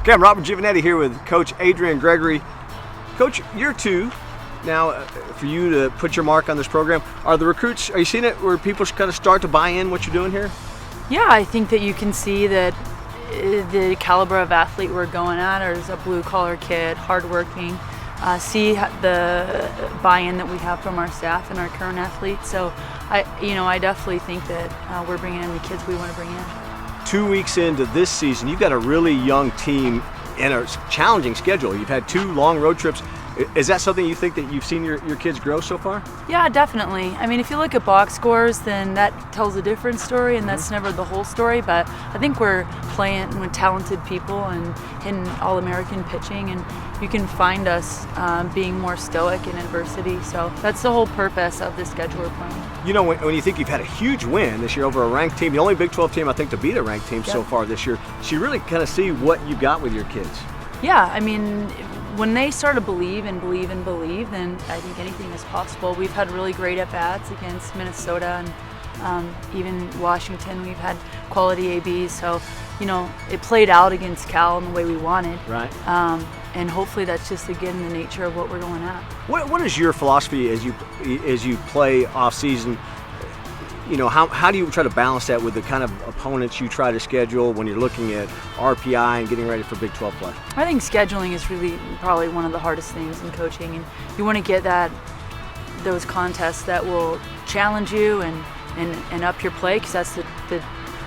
Okay, I'm Robert Giovanetti here with Coach Adrian Gregory. Coach, year 2 now for you to put your mark on this program. Are the recruits, are you seeing it where people kind of start to buy in what you're doing here? Yeah, I think that you can see that the caliber of athlete we're going at is a blue-collar kid, hardworking. See the buy-in that we have from our staff and our current athletes. So, I definitely think that we're bringing in the kids we want to bring in. 2 weeks into this season, you've got a really young team and a challenging schedule. You've had 2 long road trips. Is that something you think that you've seen your kids grow so far? Yeah, definitely. I mean, if you look at box scores, then that tells a different story, and that's never the whole story. But I think we're playing with talented people and hitting All-American pitching, and you can find us being more stoic in adversity. So that's the whole purpose of the schedule we're playing. You know, when you think you've had a huge win this year over a ranked team, the only Big 12 team I think to beat a ranked team so far this year, so you really kind of see what you got with your kids. Yeah, I mean, when they start to believe, then I think anything is possible. We've had really great at-bats against Minnesota and even Washington. We've had quality ABs, so, it played out against Cal in the way we wanted. Right. And hopefully that's just, again, the nature of what we're going at. What is your philosophy as you play off-season? How do you try to balance that with the kind of opponents you try to schedule when you're looking at RPI and getting ready for Big 12 play? I think scheduling is really probably one of the hardest things in coaching, and you want to get those contests that will challenge you and up your play, because that's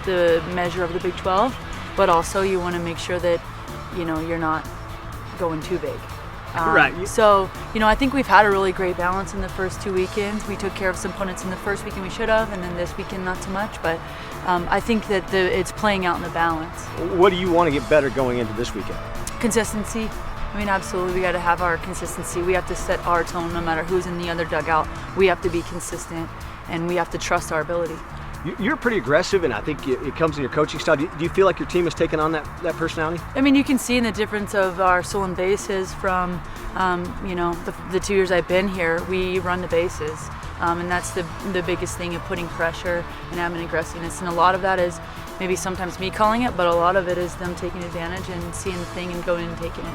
the measure of the Big 12. But also you want to make sure that you're not going too big. Right. So, I think we've had a really great balance in the first 2 weekends. We took care of some opponents in the first weekend we should have, and then this weekend not so much. But I think that it's playing out in the balance. What do you want to get better going into this weekend? Consistency. I mean, absolutely, we got to have our consistency. We have to set our tone no matter who's in the other dugout. We have to be consistent, and we have to trust our ability. You're pretty aggressive, and I think it comes in your coaching style. Do you feel like your team has taken on that personality? I mean, you can see in the difference of our stolen bases from, the 2 years I've been here. We run the bases, and that's the biggest thing of putting pressure and having aggressiveness. And a lot of that is maybe sometimes me calling it, but a lot of it is them taking advantage and seeing the thing and going and taking it.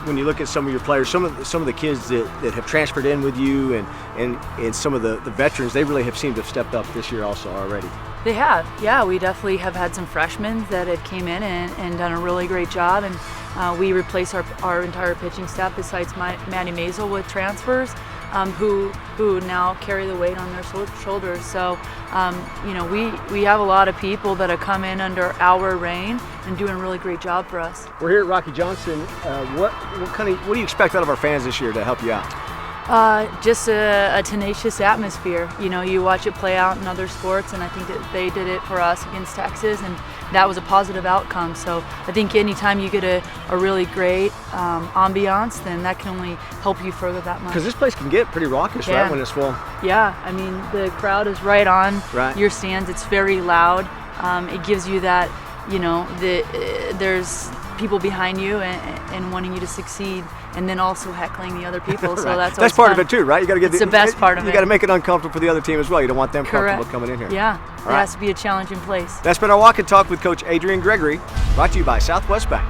When you look at some of your players, some of the kids that have transferred in with you and some of the veterans, they really have seemed to have stepped up this year also already. They have, yeah. We definitely have had some freshmen that have came in and done a really great job, and we replaced our entire pitching staff besides Maddie Maisel with transfers, who now carry the weight on their shoulders. So, we have a lot of people that have come in under our reign and doing a really great job for us. We're here at Rocky Johnson. What do you expect out of our fans this year to help you out? Just a tenacious atmosphere. You watch it play out in other sports, and I think that they did it for us against Texas, and that was a positive outcome. So I think anytime you get a really great ambiance, then that can only help you further that much. Because this place can get pretty raucous, right, when it's full? Yeah, I mean, the crowd is right on your stands. It's very loud. It gives you that, there's people behind you and wanting you to succeed, and then also heckling the other people. So that's part fun. Of it too, right? You got to get the best part of it. You got to make it uncomfortable for the other team as well. You don't want them comfortable coming in here. Yeah, it has to be a challenging place. That's been our Walk and Talk with Coach Adrian Gregory, brought to you by Southwest Bank.